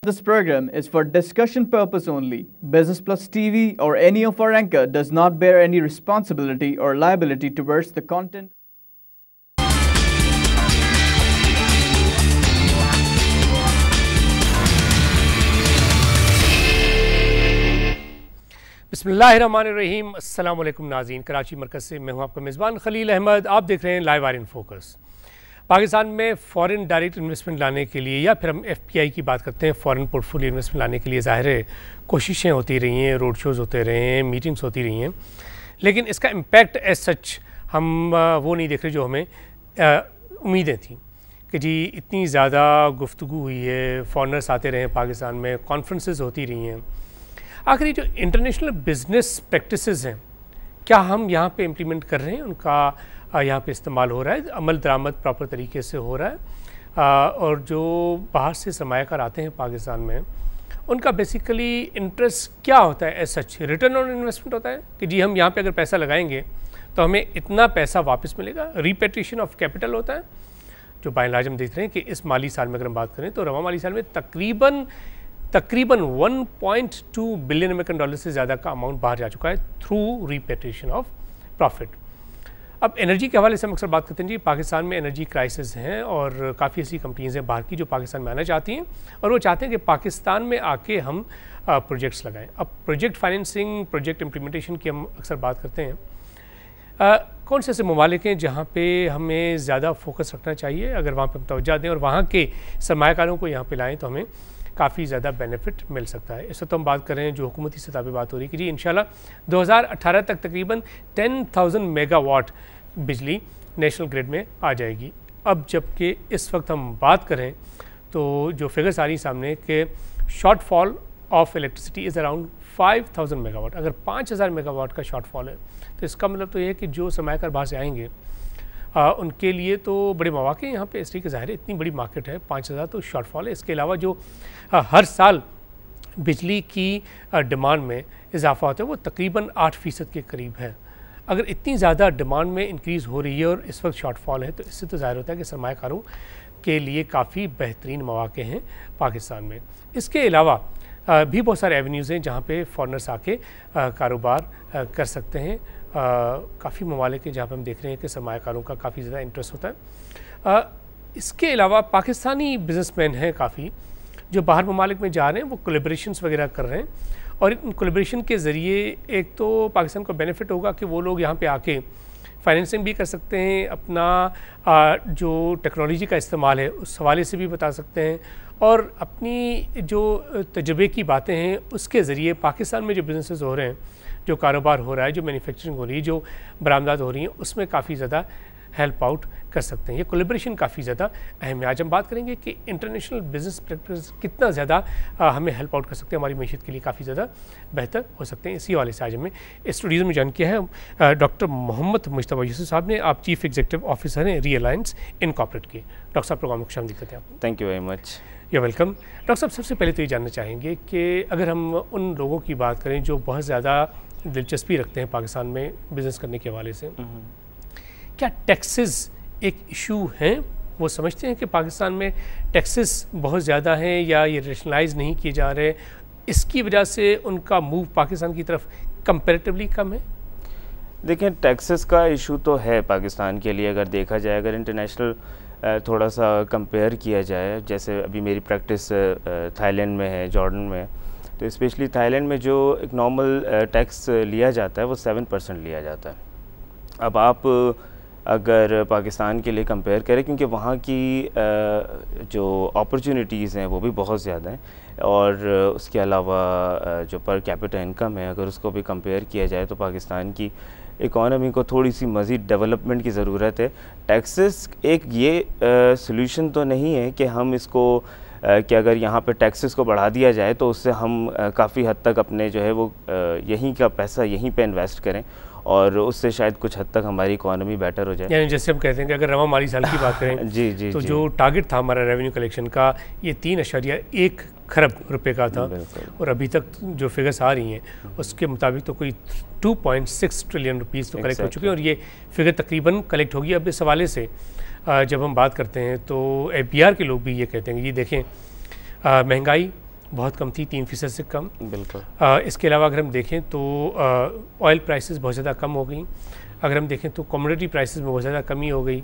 This program is for discussion purpose only. Business Plus TV or any of our anchor does not bear any responsibility or liability towards the content. बिस्मिल्लाहिर्रहमानिर्रहीम। अस्सलाम वालेकुम नाज़रीन, कराची मरकज़ से मैं हूं आपका मेज़बान खलील अहमद। आप देख रहे हैं live are in focus. Pakistan में फ़ॉरेन डायरेक्ट इन्वेस्टमेंट लाने के लिए या फिर हम एफपीआई की बात करते हैं, फ़ॉरेन पोर्टफोलियो इन्वेस्टमेंट लाने के लिए ज़ाहिर है कोशिशें होती रही हैं, रोड शोज़ होते रहे हैं, मीटिंग्स होती रही हैं, लेकिन इसका इम्पैक्ट एज सच हम वो नहीं देख रहे जो हमें उम्मीदें थी कि जी इतनी ज़्यादा गुफ्तगू हुई है, फ़ॉरेनर्स आते रहे हैं पाकिस्तान में, कॉन्फ्रेंसेस होती रही हैं। आखिर ये जो इंटरनेशनल बिजनेस प्रैक्टिसेस हैं, क्या हम यहाँ पे इम्प्लीमेंट कर रहे हैं, उनका यहाँ पे इस्तेमाल हो रहा है, अमल दरामद प्रॉपर तरीके से हो रहा है, और जो बाहर से सरमायाकार आते हैं पाकिस्तान में उनका बेसिकली इंटरेस्ट क्या होता है? As such return on investment होता है कि जी हम यहाँ पे अगर पैसा लगाएंगे तो हमें इतना पैसा वापस मिलेगा। रिपेट्रिएशन ऑफ कैपिटल होता है, जो बाय एंड लार्ज हम देख रहे हैं कि इस माली साल में अगर हम बात करें तो रवा माली साल में तकरीबन 1.2 बिलियन अमेरिकन डॉलर से ज़्यादा का अमाउंट बाहर जा चुका है थ्रू रिपेट्रिएशन ऑफ प्रॉफिट। अब एनर्जी के हवाले से हम अक्सर बात करते हैं जी पाकिस्तान में एनर्जी क्राइसिस हैं और काफ़ी ऐसी कंपनीज़ हैं बाहर की जो पाकिस्तान में आना चाहती हैं और वो चाहते हैं कि पाकिस्तान में आके हम प्रोजेक्ट्स लगाएं। अब प्रोजेक्ट फाइनेंसिंग, प्रोजेक्ट इम्प्लीमेंटेशन की हम अक्सर बात करते हैं। कौन से ऐसे ममालिक हैं जहाँ पे हमें ज़्यादा फोकस रखना चाहिए? अगर वहाँ पे हम तवज्जो दें और वहाँ के सरमायाकारों को यहाँ पे लाएँ तो हमें काफ़ी ज़्यादा बेनिफिट मिल सकता है। इस वक्त हम बात कर रहे हैं जो हुकूमती सतह पे बात हो रही है कि जी इंशाल्लाह 2018 तक तकरीबन 10,000 मेगावाट बिजली नेशनल ग्रिड में आ जाएगी। अब जबकि इस वक्त हम बात करें तो जो फिगर्स आ रही सामने कि shortfall of electricity is around 5,000 megawatt. अगर 5,000 मेगावाट का शॉर्टफॉल है तो इसका मतलब तो ये है कि जो सरमायाकार बाहर से आएंगे उनके लिए तो बड़े मौके हैं यहाँ पे, इसलिए कि ज़ाहिर है इतनी बड़ी मार्केट है, 5,000 तो शॉर्टफॉल है। इसके अलावा जो हर साल बिजली की डिमांड में इजाफा होता है वो तकरीबन 8% के करीब है। अगर इतनी ज़्यादा डिमांड में इंक्रीज़ हो रही है और इस वक्त शॉर्टफॉल है तो इससे तो ज़ाहिर होता है कि सरमायाकारों के लिए काफ़ी बेहतरीन मौके हैं पाकिस्तान में। इसके अलावा भी बहुत सारे एवेन्यूज़ हैं जहाँ पे फॉरेनर्स आके कारोबार कर सकते हैं। काफ़ी ममालिक हैं जहाँ पर हम देख रहे हैं कि सरमायाकारों का काफ़ी ज़्यादा इंटरेस्ट होता है। इसके अलावा पाकिस्तानी बिजनेसमैन हैं काफ़ी जो बाहर ममालिक में जा रहे हैं, वो कोलैबोरेशंस वगैरह कर रहे हैं और इन कोलैबोरेशन के ज़रिए एक तो पाकिस्तान को बेनिफिट होगा कि वो लोग यहाँ पे आके फाइनेंसिंग भी कर सकते हैं, अपना जो टेक्नोलॉजी का इस्तेमाल है उस हवाले से भी बता सकते हैं और अपनी जो तजुर्बे की बातें हैं उसके ज़रिए पाकिस्तान में जो बिजनेसेस हो रहे हैं, जो कारोबार हो रहा है, जो मैन्युफैक्चरिंग हो रही है, जो बरामदात हो रही हैं, उसमें काफ़ी ज़्यादा हेल्प आउट कर सकते हैं। ये कोलैबोरेशन काफ़ी ज़्यादा अहम है। आज हम बात करेंगे कि इंटरनेशनल बिजनेस प्रैक्टिस कितना ज़्यादा हमें हेल्प आउट कर सकते हैं, हमारी मैशियत के लिए काफ़ी ज़्यादा बेहतर हो सकते हैं। इसी वाले से आज हमें स्टूडियो में ज्वाइन किया है डॉक्टर मोहम्मद मुश्तबा यूसुफ साहब ने। आप चीफ एग्जीक्यूटिव ऑफिसर हैं रिलायंस इनकॉर्पोरेट के। डॉक्टर साहब प्रोग्राम में खुशामदीद करते हैं आप। Thank you very much. You welcome. Doctor साहब सबसे पहले तो ये जानना चाहेंगे कि अगर हम उन लोगों की बात करें जो बहुत ज़्यादा दिलचस्पी रखते हैं पाकिस्तान में बिज़नेस करने के हवाले से, क्या टैक्सेस एक इशू हैं? वो समझते हैं कि पाकिस्तान में टैक्सेस बहुत ज़्यादा हैं या ये रेशनलाइज नहीं किए जा रहे, इसकी वजह से उनका मूव पाकिस्तान की तरफ कंपैरेटिवली कम है? देखिए, टैक्सेस का इशू तो है पाकिस्तान के लिए अगर देखा जाए, अगर इंटरनेशनल थोड़ा सा कंपेयर किया जाए। जैसे अभी मेरी प्रैक्टिस थाईलैंड में है, जॉर्डन में है, तो स्पेशली थाईलैंड में जो एक नॉर्मल टैक्स लिया जाता है वो 7% लिया जाता है। अब आप अगर पाकिस्तान के लिए कंपेयर करें, क्योंकि वहाँ की जो अपॉर्चुनिटीज़ हैं वो भी बहुत ज़्यादा हैं और उसके अलावा जो पर कैपिटा इनकम है अगर उसको भी कंपेयर किया जाए तो पाकिस्तान की इकॉनमी को थोड़ी सी मज़ीद डेवलपमेंट की ज़रूरत है। टैक्सेस एक ये सॉल्यूशन तो नहीं है कि हम इसको कि अगर यहाँ पे टैक्सेस को बढ़ा दिया जाए तो उससे हम काफ़ी हद तक अपने जो है वो यहीं का पैसा यहीं पे इन्वेस्ट करें और उससे शायद कुछ हद तक हमारी इकोनॉमी बेटर हो जाए। यानी जैसे हम कहते हैं कि अगर रवा माली साल की बात करें जी तो जो टारगेट था हमारा रेवेन्यू कलेक्शन का ये 3.1 खरब रुपए का था और अभी तक जो फिगर्स आ रही हैं उसके मुताबिक तो कोई 2.6 ट्रिलियन रुपीज़ तो कलेक्ट हो चुके हैं और ये फिगर तकरीबन कलेक्ट होगी। अब इस हवाले से जब हम बात करते हैं तो APR के लोग भी ये कहते हैं कि ये देखें महंगाई बहुत कम थी, 3% से कम। बिल्कुल। इसके अलावा अगर हम देखें तो ऑयल प्राइसेस बहुत ज़्यादा कम हो गई। अगर हम देखें तो कमोडिटी प्राइसेस में बहुत ज़्यादा कमी हो गई।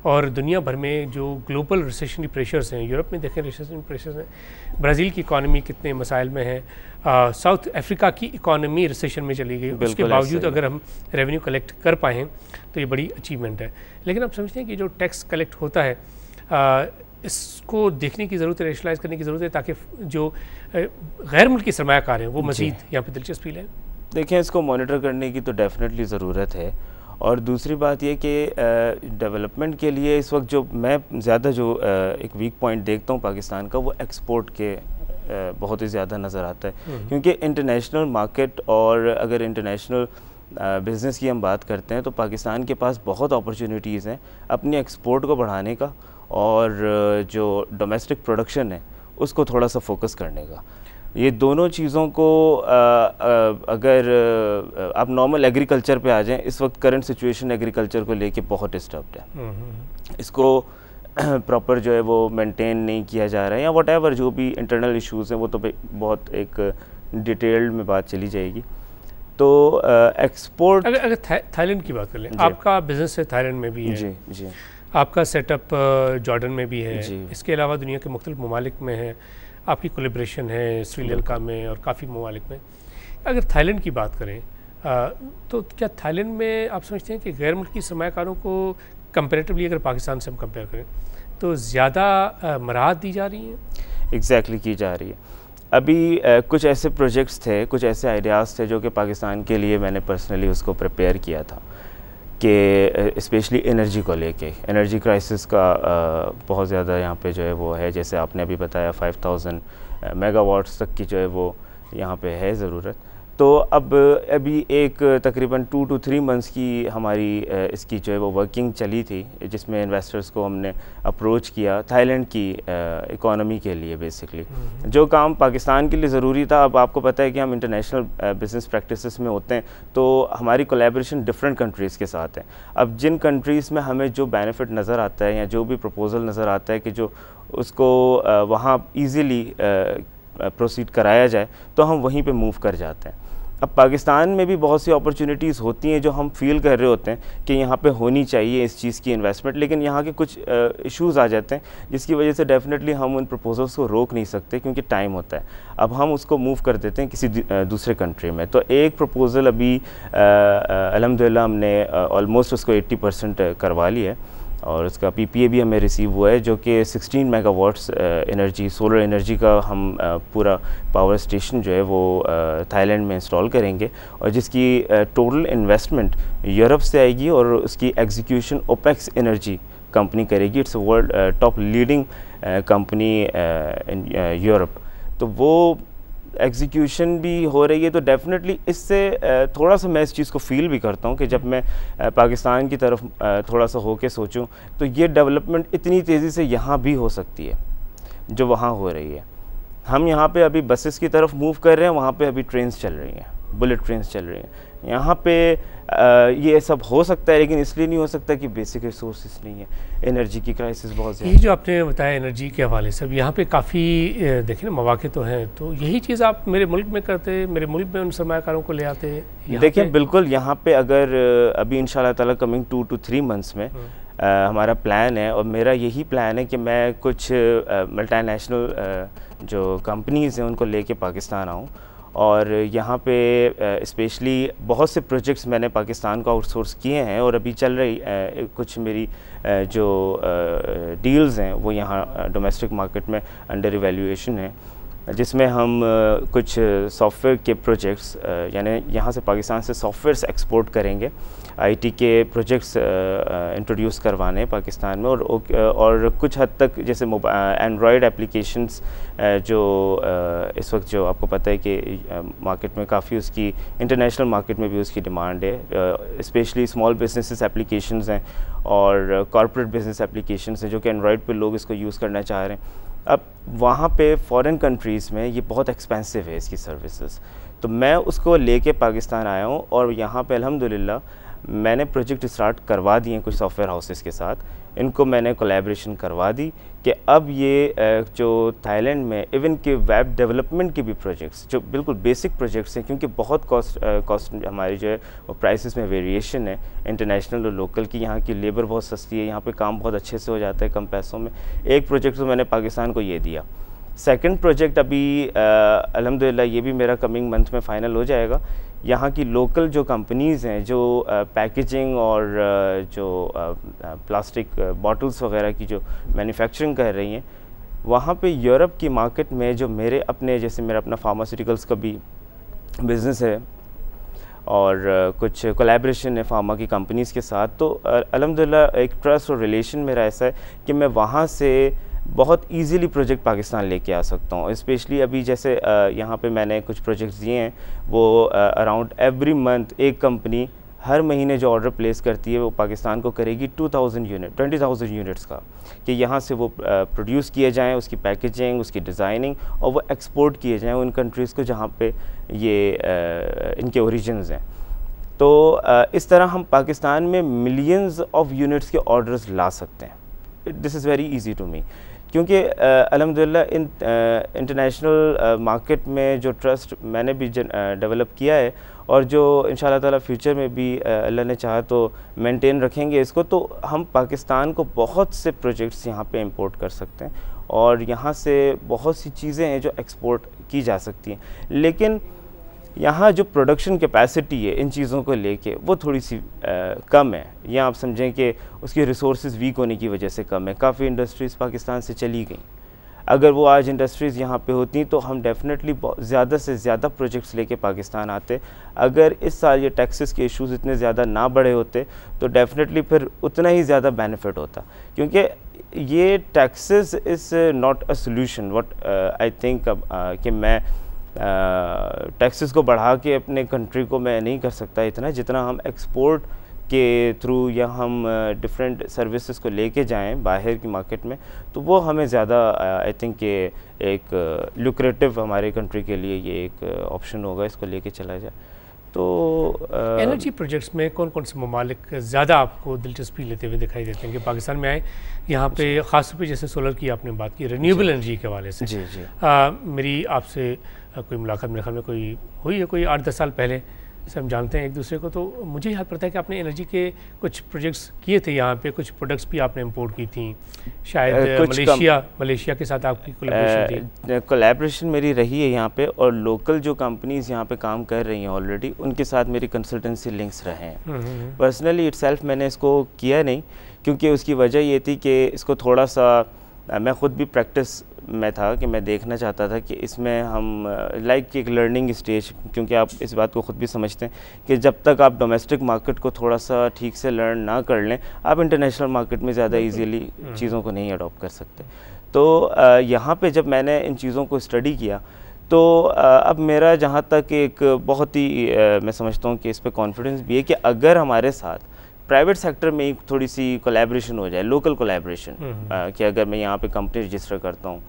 और दुनिया भर में जो ग्लोबल रिसेशनरी प्रेशर्स हैं, यूरोप में देखें रिसेशनरी प्रेशर्स हैं, ब्राज़ील की इकॉनमी कितने मसाइल में है, साउथ अफ्रीका की इकॉनमी रिसेशन में चली गई, उसके बावजूद अगर हम रेवेन्यू कलेक्ट कर पाएँ तो ये बड़ी अचीवमेंट है। लेकिन आप समझते हैं कि जो टैक्स कलेक्ट होता है इसको देखने की ज़रूरत है, रेशनलाइज करने की ज़रूरत है, ताकि जो गैर मुल्की सरमायाकार हैं वो मज़ीद यहाँ पे दिलचस्पी लें। देखिए, इसको मॉनिटर करने की तो डेफिनेटली ज़रूरत है। और दूसरी बात ये कि डेवलपमेंट के लिए इस वक्त जो मैं ज़्यादा जो एक वीक पॉइंट देखता हूँ पाकिस्तान का, वो एक्सपोर्ट के बहुत ही ज़्यादा नज़र आता है। क्योंकि इंटरनेशनल मार्केट और अगर इंटरनेशनल बिज़नेस की हम बात करते हैं तो पाकिस्तान के पास बहुत अपॉर्चुनिटीज़ हैं अपनी एक्सपोर्ट को बढ़ाने का, और जो डोमेस्टिक प्रोडक्शन है उसको थोड़ा सा फोकस करने का। ये दोनों चीज़ों को अगर आप नॉर्मल एग्रीकल्चर पे आ जाएं, इस वक्त करंट सिचुएशन एग्रीकल्चर को लेके बहुत डिस्टर्ब्ड है। इसको प्रॉपर जो है वो मेंटेन नहीं किया जा रहा है, या व्हाटएवर जो भी इंटरनल इश्यूज़ हैं वो तो बहुत एक डिटेल्ड में बात चली जाएगी। तो एक्सपोर्ट, अगर थाईलैंड की बात कर लें, आपका बिज़नेस है थाईलैंड में भी है, जी जी, आपका सेटअप जॉर्डन में भी है, इसके अलावा दुनिया के मुख्तलिफ ममालिक में है, आपकी कोलेब्रेशन है श्रीलंका में और काफ़ी ममालिक में। अगर थाईलैंड की बात करें तो क्या थाईलैंड में आप समझते हैं कि गैर मुल्की सरमायाकारों को कंपेरेटिवली अगर पाकिस्तान से हम कंपेयर करें तो ज़्यादा मराहत दी जा रही हैं? एग्जैक्टली की जा रही है। अभी कुछ ऐसे प्रोजेक्ट्स थे, कुछ ऐसे आइडियाज़ थे जो कि पाकिस्तान के लिए मैंने पर्सनली उसको प्रिपेयर किया था, कि स्पेशली एनर्जी को लेके, एनर्जी क्राइसिस का बहुत ज़्यादा यहाँ पे जो है वो है। जैसे आपने अभी बताया 5000 मेगावाट्स तक की जो है वो यहाँ पे है ज़रूरत। तो अब अभी एक तकरीबन 2 to 3 मंथ्स की हमारी इसकी जो है वो वर्किंग चली थी, जिसमें इन्वेस्टर्स को हमने अप्रोच किया थाईलैंड की इकोनॉमी के लिए। बेसिकली जो काम पाकिस्तान के लिए ज़रूरी था, अब आपको पता है कि हम इंटरनेशनल बिजनेस प्रैक्टिसेस में होते हैं तो हमारी कोलैबोरेशन डिफरेंट कंट्रीज़ के साथ है। अब जिन कंट्रीज़ में हमें जो बेनिफिट नज़र आता है या जो भी प्रपोज़ल नज़र आता है कि जो उसको वहाँ ईज़िली प्रोसीड कराया जाए, तो हम वहीं पे मूव कर जाते हैं। अब पाकिस्तान में भी बहुत सी अपॉर्चुनिटीज़ होती हैं जो हम फील कर रहे होते हैं कि यहाँ पे होनी चाहिए इस चीज़ की इन्वेस्टमेंट, लेकिन यहाँ के कुछ इश्यूज़ आ जाते हैं जिसकी वजह से डेफिनेटली हम उन प्रपोजल्स को रोक नहीं सकते, क्योंकि टाइम होता है। अब हम उसको मूव कर देते हैं किसी दूसरे कंट्री में। तो एक प्रपोज़ल अभी अल्हम्दुलिल्लाह हमने ऑलमोस्ट उसको 80% करवा लिया है, और उसका PPA भी हमें रिसीव हुआ है, जो कि 16 मेगावाट्स एनर्जी, सोलर एनर्जी का हम पूरा पावर स्टेशन जो है वो थाईलैंड में इंस्टॉल करेंगे, और जिसकी टोटल इन्वेस्टमेंट यूरोप से आएगी और उसकी एग्जीक्यूशन ओपेक्स एनर्जी कंपनी करेगी। It's world top leading company in Europe. तो वो एग्जीक्यूशन भी हो रही है। तो डेफिनेटली इससे थोड़ा सा मैं इस चीज़ को फील भी करता हूँ कि जब मैं पाकिस्तान की तरफ थोड़ा सा होके सोचूं तो ये डेवलपमेंट इतनी तेज़ी से यहाँ भी हो सकती है जो वहाँ हो रही है। हम यहाँ पे अभी बसेस की तरफ मूव कर रहे हैं, वहाँ पे अभी ट्रेन्स चल रही हैं, बुलेट ट्रेन्स चल रही हैं। यहाँ पे ये सब हो सकता है, लेकिन इसलिए नहीं हो सकता कि बेसिक रिसोर्सेज नहीं है, एनर्जी की क्राइसिस बहुत ज़्यादा। ये जो आपने बताया एनर्जी के हवाले से, अब यहाँ पे काफ़ी देखिए ना मौके तो हैं, तो यही चीज़ आप मेरे मुल्क में करते, मेरे मुल्क में उन सरमायाकारों को ले आते। देखिए बिल्कुल, यहाँ पे अगर अभी इंशाल्लाह ताला कमिंग 2 to 3 मंथ्स में हमारा प्लान है, और मेरा यही प्लान है कि मैं कुछ मल्टीनेशनल जो कंपनीज़ हैं उनको लेके पाकिस्तान आऊँ, और यहाँ पे स्पेशली बहुत से प्रोजेक्ट्स मैंने पाकिस्तान को आउटसोर्स किए हैं, और अभी चल रही कुछ मेरी जो डील्स हैं वो यहाँ डोमेस्टिक मार्केट में अंडर इवैल्यूएशन है, जिसमें हम कुछ सॉफ्टवेयर के प्रोजेक्ट्स यानी यहाँ से पाकिस्तान से सॉफ्टवेयर्स एक्सपोर्ट करेंगे, आईटी के प्रोजेक्ट्स इंट्रोड्यूस करवाने पाकिस्तान में, और कुछ हद तक जैसे एंड्रॉयड एप्लीकेशंस जो इस वक्त जो आपको पता है कि मार्केट में काफ़ी उसकी इंटरनेशनल मार्केट में भी उसकी डिमांड है, स्पेशली स्मॉल बिजनेसेस एप्लीकेशंस हैं और कॉर्पोरेट बिजनेस एप्लीकेशंस हैं जो कि एंड्रॉयड पे लोग इसको यूज़ करना चाह रहे हैं। अब वहाँ पे फॉरेन कंट्रीज़ में ये बहुत एक्सपेंसिव है इसकी सर्विसेज, तो मैं उसको लेके पाकिस्तान आया हूँ, और यहाँ पे अल्हम्दुलिल्लाह मैंने प्रोजेक्ट स्टार्ट करवा दिए हैं कुछ सॉफ्टवेयर हाउसेस के साथ। इनको मैंने कोलैबोरेशन करवा दी कि अब ये जो थाईलैंड में इवन के वेब डेवलपमेंट के भी प्रोजेक्ट्स जो बिल्कुल बेसिक प्रोजेक्ट्स हैं, क्योंकि बहुत कॉस्ट हमारी जो है वो प्राइसेस में वेरिएशन है इंटरनेशनल और लोकल की। यहाँ की लेबर बहुत सस्ती है, यहाँ पे काम बहुत अच्छे से हो जाता है कम पैसों में। एक प्रोजेक्ट तो मैंने पाकिस्तान को ये दिया। सेकंड प्रोजेक्ट अभी अल्हम्दुलिल्लाह ये भी मेरा कमिंग मंथ में फ़ाइनल हो जाएगा। यहाँ की लोकल जो कंपनीज़ हैं जो पैकेजिंग और जो प्लास्टिक बॉटल्स वगैरह की जो मैन्युफैक्चरिंग कर रही हैं, वहाँ पे यूरोप की मार्केट में जो मेरे अपने जैसे मेरा अपना फार्मास्यूटिकल्स का भी बिज़नेस है और कुछ कोलैबोरेशन है फार्मा की कंपनीज़ के साथ, तो अल्हम्दुलिल्लाह एक ट्रस्ट और रिलेशन मेरा ऐसा है कि मैं वहाँ से बहुत इजीली प्रोजेक्ट पाकिस्तान लेके आ सकता हूँ। स्पेशली अभी जैसे यहाँ पे मैंने कुछ प्रोजेक्ट्स दिए हैं, वो अराउंड एवरी मंथ एक कंपनी हर महीने जो ऑर्डर प्लेस करती है वो पाकिस्तान को करेगी 20,000 यूनिट्स का, कि यहाँ से वो प्रोड्यूस किए जाएँ, उसकी पैकेजिंग, उसकी डिज़ाइनिंग और वो एक्सपोर्ट किए जाएँ उन कंट्रीज़ को जहाँ पे ये इनके ओरिजिन्स हैं। तो इस तरह हम पाकिस्तान में मिलियंस ऑफ यूनिट्स के ऑर्डर्स ला सकते हैं। This is very easy to me, क्योंकि अल्हम्दुलिल्लाह इंटरनेशनल मार्केट में जो ट्रस्ट मैंने भी डेवलप किया है और जो इंशाल्लाह ताला फ्यूचर में भी अल्लाह ने चाहा तो मेंटेन रखेंगे इसको, तो हम पाकिस्तान को बहुत से प्रोजेक्ट्स यहाँ पे इंपोर्ट कर सकते हैं और यहाँ से बहुत सी चीज़ें हैं जो एक्सपोर्ट की जा सकती हैं। लेकिन यहाँ जो प्रोडक्शन कैपेसिटी है इन चीज़ों को लेके वो थोड़ी सी कम है, या आप समझें कि उसकी रिसोर्सेज वीक होने की वजह से कम है। काफ़ी इंडस्ट्रीज़ पाकिस्तान से चली गई। अगर वो आज इंडस्ट्रीज़ यहाँ पे होती तो हम डेफिनेटली ज़्यादा से ज़्यादा प्रोजेक्ट्स लेके पाकिस्तान आते। अगर इस साल ये टैक्सेस के इश्यूज़ इतने ज़्यादा ना बढ़े होते तो डेफिनेटली फिर उतना ही ज़्यादा बेनिफिट होता, क्योंकि ये taxes is not a solution. What I think कि मैं टैक्सेस को बढ़ा के अपने कंट्री को मैं नहीं कर सकता इतना जितना हम एक्सपोर्ट के थ्रू या हम डिफरेंट सर्विसेज को लेके जाएं बाहर की मार्केट में, तो वो हमें ज़्यादा आई थिंक कि एक लुक्रेटिव हमारे कंट्री के लिए ये एक ऑप्शन होगा, इसको लेके चला जाए। तो एनर्जी प्रोजेक्ट्स में कौन कौन से ममालिक ज़्यादा आपको दिलचस्पी लेते हुए दिखाई देते हैं कि पाकिस्तान में आए? यहाँ पे ख़ास तौर पे जैसे सोलर की आपने बात की, रिन्यूएबल एनर्जी के हवाले से जी जी मेरी आपसे कोई मुलाकात मेरे ख्याल में कोई हुई है, कोई 8-10 साल पहले से हम जानते हैं एक दूसरे को, तो मुझे याद पड़ता है कि आपने एनर्जी के कुछ प्रोजेक्ट्स किए थे यहाँ पे, कुछ प्रोडक्ट्स भी आपने इंपोर्ट की थी, शायद मलेशिया के साथ आपकी कोलैबोरेशन थी। कोलैबोरेशन मेरी रही है यहाँ पे, और लोकल जो कंपनीज़ यहाँ पे काम कर रही हैं ऑलरेडी उनके साथ मेरी कंसल्टेंसी लिंक्स रहे हैं। पर्सनली इटसेल्फ मैंने इसको किया नहीं, क्योंकि उसकी वजह ये थी कि इसको थोड़ा सा मैं ख़ुद भी प्रैक्टिस में था कि मैं देखना चाहता था कि इसमें हम लाइक एक लर्निंग स्टेज, क्योंकि आप इस बात को ख़ुद भी समझते हैं कि जब तक आप डोमेस्टिक मार्केट को थोड़ा सा ठीक से लर्न ना कर लें आप इंटरनेशनल मार्केट में ज़्यादा इजीली चीज़ों को नहीं अडॉप्ट कर सकते। तो यहाँ पे जब मैंने इन चीज़ों को स्टडी किया तो अब मेरा जहाँ तक एक बहुत ही मैं समझता हूँ कि इस पर कॉन्फिडेंस भी है कि अगर हमारे साथ प्राइवेट सेक्टर में ही थोड़ी सी कोलैबोरेशन हो जाए, लोकल कोलैबोरेशन, कि अगर मैं यहाँ पे कंपनी रजिस्टर करता हूँ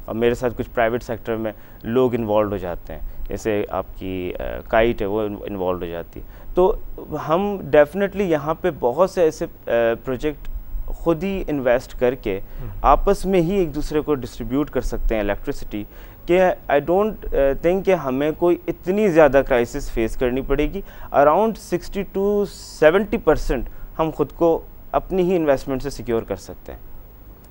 और मेरे साथ कुछ प्राइवेट सेक्टर में लोग इन्वॉल्व हो जाते हैं, जैसे आपकी काइट है वो इन्वॉल्व हो जाती है, तो हम डेफिनेटली यहाँ पे बहुत से ऐसे प्रोजेक्ट खुद ही इन्वेस्ट करके आपस में ही एक दूसरे को डिस्ट्रीब्यूट कर सकते हैं इलेक्ट्रिसिटी, कि आई डोंट थिंक कि हमें कोई इतनी ज़्यादा क्राइसिस फेस करनी पड़ेगी। अराउंड 60 to 70% हम खुद को अपनी ही इन्वेस्टमेंट से सिक्योर कर सकते हैं।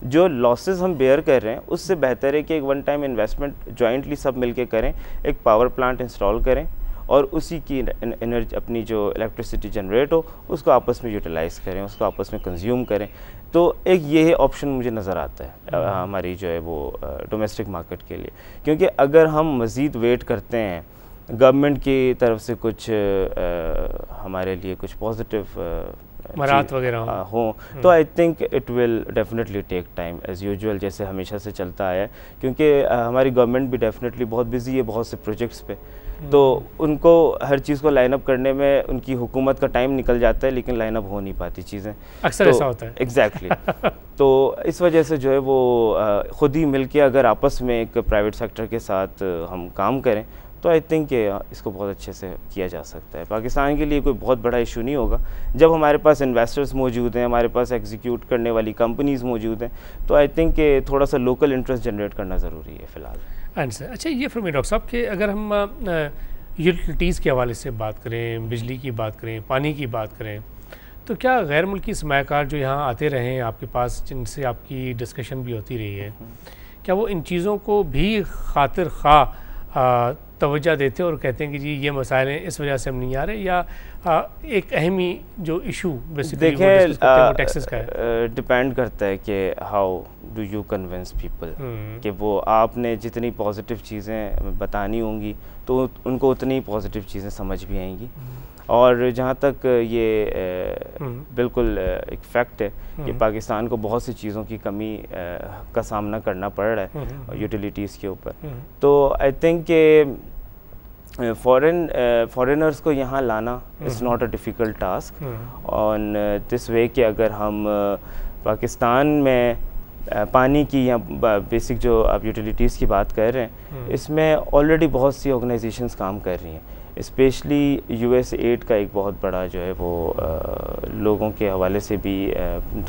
जो लॉसेस हम बेयर कर रहे हैं उससे बेहतर है कि एक वन टाइम इन्वेस्टमेंट जॉइंटली सब मिलके करें, एक पावर प्लांट इंस्टॉल करें और उसी की एनर्जी अपनी जो इलेक्ट्रिसिटी जनरेट हो उसको आपस में यूटिलाइज़ करें, उसको आपस में कंज्यूम करें। तो एक ये ऑप्शन मुझे नज़र आता है हमारी जो है वो डोमेस्टिक मार्केट के लिए, क्योंकि अगर हम मज़ीद वेट करते हैं गवर्नमेंट की तरफ से कुछ हमारे लिए कुछ पॉजिटिव मराहत वगैरह हो तो I think it will definitely take time as usual, जैसे हमेशा से चलता आया है, क्योंकि हमारी गवर्नमेंट भी डेफिनेटली बहुत बिजी है बहुत से प्रोजेक्ट्स पे, तो उनको हर चीज़ को लाइन अप करने में उनकी हुकूमत का टाइम निकल जाता है, लेकिन लाइन अप हो नहीं पाती चीज़ें, अक्सर ऐसा होता है। एग्जैक्टली तो इस वजह से जो है वो ख़ुद ही मिलके अगर आपस में एक प्राइवेट सेक्टर के साथ हम काम करें तो आई थिंक इसको बहुत अच्छे से किया जा सकता है। पाकिस्तान के लिए कोई बहुत बड़ा इशू नहीं होगा जब हमारे पास इन्वेस्टर्स मौजूद हैं, हमारे पास एग्जीक्यूट करने वाली कंपनीज़ मौजूद हैं, तो आई थिंक थोड़ा सा लोकल इंटरेस्ट जनरेट करना ज़रूरी है फ़िलहाल। आंसर अच्छा ये फ्रॉम डॉक्टर साहब कि अगर हम यूटिलिटीज़ के हवाले से बात करें, बिजली की बात करें, पानी की बात करें, तो क्या गैर मुल्की सरमायाकार जो यहाँ आते रहे हैं आपके पास, जिनसे आपकी डिस्कशन भी होती रही है, क्या वो इन चीज़ों को भी खातिर खा तवज्जो देते हैं और कहते हैं कि जी ये मसाइल हैं इस वजह से हम नहीं आ रहे, या एक अहमी जो इशू बेसिकली देखिए टैक्सेस का है? डिपेंड करता है कि how do you convince people कि वो आपने जितनी पॉजिटिव चीज़ें बतानी होंगी तो उनको उतनी पॉजिटिव चीज़ें समझ भी आएंगी। और जहाँ तक ये बिल्कुल एक फैक्ट है कि पाकिस्तान को बहुत सी चीज़ों की कमी का सामना करना पड़ रहा है यूटिलिटीज़ के ऊपर, तो आई थिंक कि फॉरेनर्स को यहाँ लाना is not a difficult task on this way कि अगर हम पाकिस्तान में पानी की या बेसिक जो आप यूटिलिटीज़ की बात कर रहे हैं, इसमें ऑलरेडी बहुत सी ऑर्गेनाइजेशंस काम कर रही हैं। स्पेशली USAID का एक बहुत बड़ा जो है वो लोगों के हवाले से भी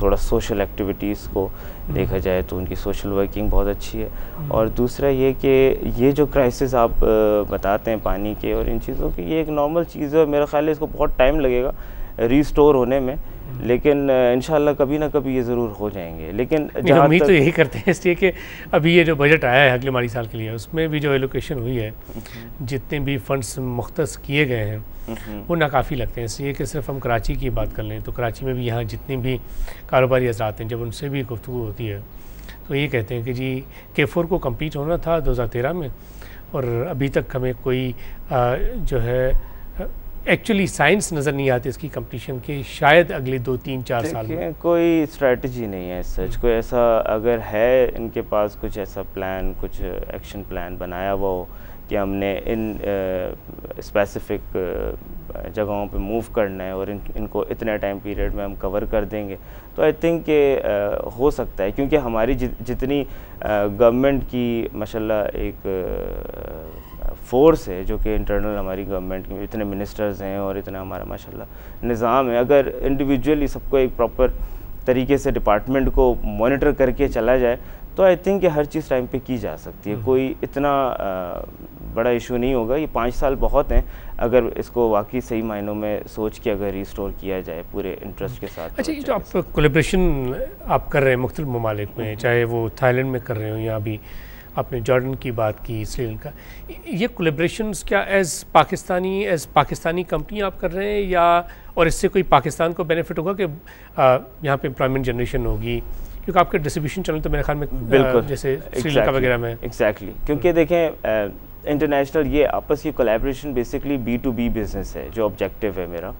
थोड़ा सोशल एक्टिविटीज़ को देखा जाए तो उनकी सोशल वर्किंग बहुत अच्छी है। और दूसरा ये कि ये जो क्राइसिस आप बताते हैं पानी के और इन चीज़ों की, ये एक नॉर्मल चीज़ है। मेरा ख्याल है इसको बहुत टाइम लगेगा रीस्टोर होने में, लेकिन इंशाल्लाह कभी ना कभी ये ज़रूर हो जाएंगे। लेकिन उम्मीद तो यही करते हैं इसलिए कि अभी ये जो बजट आया है अगले माली साल के लिए, उसमें भी जो एलोकेशन हुई है, जितने भी फंड्स मुख्तस किए गए हैं वो नाकाफ़ी लगते हैं। इसलिए कि सिर्फ हम कराची की बात कर लें तो कराची में भी यहाँ जितने भी कारोबारी हज़रात हैं, जब उनसे भी गुफ्तगू होती है तो ये कहते हैं कि जी K4 को कम्प्लीट होना था 2013 में और अभी तक हमें कोई जो है एक्चुअली साइंस नज़र नहीं आती इसकी कंपटीशन के, शायद अगले 2-3-4 साल में कोई स्ट्रेटजी नहीं है सच। कोई ऐसा अगर है इनके पास कुछ ऐसा प्लान, कुछ एक्शन प्लान बनाया हुआ हो कि हमने इन स्पेसिफिक जगहों पे मूव करना है और इनको इतने टाइम पीरियड में हम कवर कर देंगे, तो आई थिंक हो सकता है। क्योंकि हमारी जितनी गवर्नमेंट की माशाल्लाह एक फोर्स है जो कि इंटरनल हमारी गवर्नमेंट की, इतने मिनिस्टर्स हैं और इतना हमारा माशाल्लाह निज़ाम है, अगर इंडिविजुअली सबको एक प्रॉपर तरीके से डिपार्टमेंट को मॉनिटर करके चला जाए तो I think her cheese time पे की जा सकती है। कोई इतना बड़ा इशू नहीं होगा। ये 5 साल बहुत हैं अगर इसको वाकई सही मायनों में सोच के अगर रिस्टोर किया जाए पूरे इंटरेस्ट के साथ। अच्छा, ये जो आप कोलैबोरेशन आप कर रहे हैं मुख्तलिफ ममालिक में, चाहे वो थाईलैंड में कर रहे हो या अभी आपने जॉर्डन की बात की, श्रीलंका, ये कोलैबोरेशंस क्या एज़ पाकिस्तानी कंपनी आप कर रहे हैं, या और इससे कोई पाकिस्तान को बेनिफिट होगा कि यहाँ पे एम्प्लॉयमेंट जनरेशन होगी? क्योंकि आपके डिस्ट्रीब्यूशन चैनल तो मेरे ख्याल में बिल्कुल जैसे श्रीलंका वगैरह में एग्जैक्टली क्योंकि देखें इंटरनेशनल ये आपस की कोलैबोरेशन बेसिकली B2B बिज़नेस है जो ऑब्जेक्टिव है मेरा।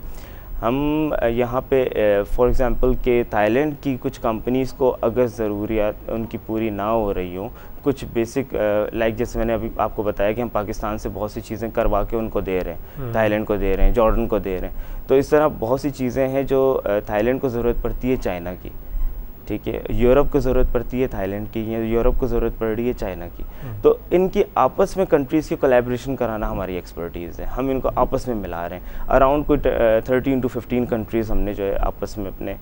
हम यहाँ पे फॉर एग्ज़ाम्पल के थाईलैंड की कुछ कंपनीज़ को अगर ज़रूरियात उनकी पूरी ना हो रही हो, कुछ बेसिक लाइक जैसे मैंने अभी आपको बताया कि हम पाकिस्तान से बहुत सी चीज़ें करवा के उनको दे रहे हैं, थाईलैंड को दे रहे हैं, जॉर्डन को दे रहे हैं, तो इस तरह बहुत सी चीज़ें हैं जो थाईलैंड को ज़रूरत पड़ती है चाइना की, ठीक है, यूरोप को ज़रूरत पड़ती है थाईलैंड की, या यूरोप को ज़रूरत पड़ रही है चाइना की। तो इनकी आपस में कंट्रीज़ की कोलैबोरेशन कराना हमारी एक्सपर्टीज़ है। हम इनको आपस में मिला रहे हैं। अराउंड कोई 13 to 15 कंट्रीज़ हमने जो है आपस में अपने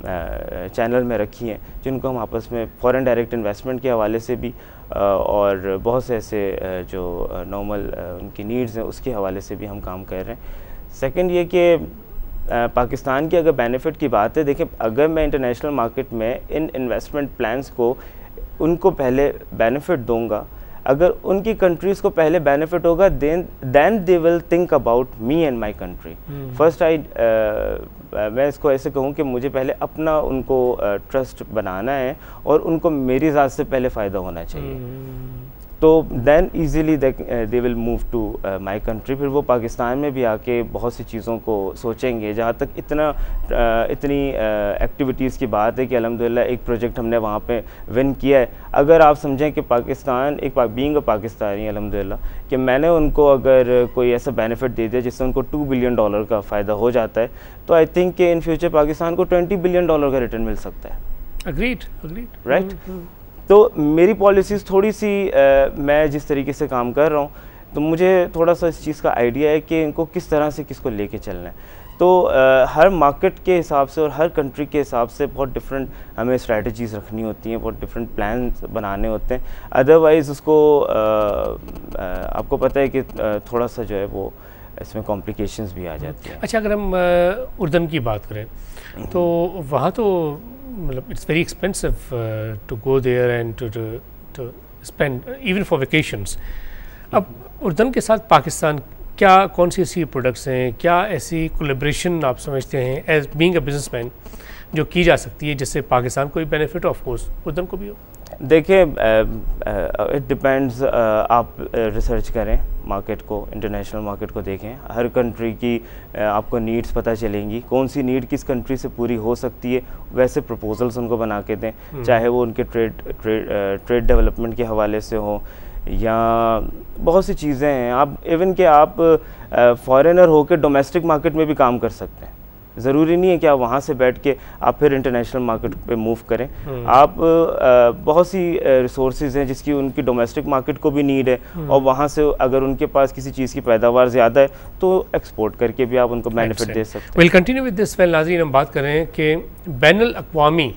चैनल में रखी हैं, जिनको हम आपस में फॉरेन डायरेक्ट इन्वेस्टमेंट के हवाले से भी और बहुत से ऐसे जो नॉर्मल उनकी नीड्स हैं उसके हवाले से भी हम काम कर रहे हैं। सेकंड ये कि पाकिस्तान की अगर बेनिफिट की बात है, देखिए अगर मैं इंटरनेशनल मार्केट में इन इन्वेस्टमेंट प्लान्स को उनको पहले बेनिफिट दूंगा, अगर उनकी कंट्रीज़ को पहले बेनिफिट होगा then they will think about me and my country first. मैं इसको ऐसे कहूँ कि मुझे पहले अपना उनको ट्रस्ट बनाना है और उनको मेरी ज़ात से पहले फ़ायदा होना चाहिए, तो then easily they will move to my country. फिर वो पाकिस्तान में भी आके बहुत सी चीज़ों को सोचेंगे। जहाँ तक इतनी एक्टिविटीज़ की बात है कि अल्हम्दुलिल्लाह एक प्रोजेक्ट हमने वहाँ पे विन किया है। अगर आप समझें कि पाकिस्तान बीइंग अ पाकिस्तानी अल्हम्दुलिल्लाह कि मैंने उनको अगर कोई ऐसा बेनिफिट दे दिया जिससे उनको $2 बिलियन का फ़ायदा हो जाता है, तो आई थिंक कि इन फ्यूचर पाकिस्तान को $20 बिलियन का रिटर्न मिल सकता है। Agreed right. तो मेरी पॉलिसीज़ थोड़ी सी मैं जिस तरीके से काम कर रहा हूँ तो मुझे थोड़ा सा इस चीज़ का आइडिया है कि इनको किस तरह से किसको लेके चलना है। तो हर मार्केट के हिसाब से और हर कंट्री के हिसाब से बहुत डिफरेंट हमें स्ट्रैटेजीज़ रखनी होती हैं, बहुत डिफरेंट प्लान बनाने होते हैं। अदरवाइज़ उसको आपको पता है कि थोड़ा सा जो है वो इसमें कॉम्प्लिकेशंस भी आ जाती हैं। अच्छा, अगर हम उर्दन की बात करें तो वहाँ तो मतलब it's very expensive to go there and to spend even for vacations. अब उर्दन के साथ पाकिस्तान क्या कौन सी ऐसी प्रोडक्ट्स हैं, क्या ऐसी कोलैबोरेशन आप समझते हैं एज बीइंग अ बिजनेसमैन जो की जा सकती है जिससे पाकिस्तान को भी बेनिफिट ऑफ कोर्स उर्दन को भी हो? देखिए, इट डिपेंड्स, आप रिसर्च करें मार्केट को, इंटरनेशनल मार्केट को देखें, हर कंट्री की आपको नीड्स पता चलेंगी, कौन सी नीड किस कंट्री से पूरी हो सकती है, वैसे प्रपोजल्स उनको बना के दें, चाहे वो उनके ट्रेड डेवलपमेंट के हवाले से हो या बहुत सी चीज़ें हैं। आप इवन कि आप फॉरेनर होकर डोमेस्टिक मार्केट में भी काम कर सकते हैं, ज़रूरी नहीं है कि आप वहाँ से बैठ के आप फिर इंटरनेशनल मार्केट पे मूव करें। आप बहुत सी रिसोर्सेज हैं जिसकी उनकी डोमेस्टिक मार्केट को भी नीड है, और वहाँ से अगर उनके पास किसी चीज़ की पैदावार ज़्यादा है तो एक्सपोर्ट करके भी आप उनको बेनिफिट दे सकते हैं। Will continue with this. Well नाज़रीन, हम बात कर रहे हैं कि बैनुल अक़वामी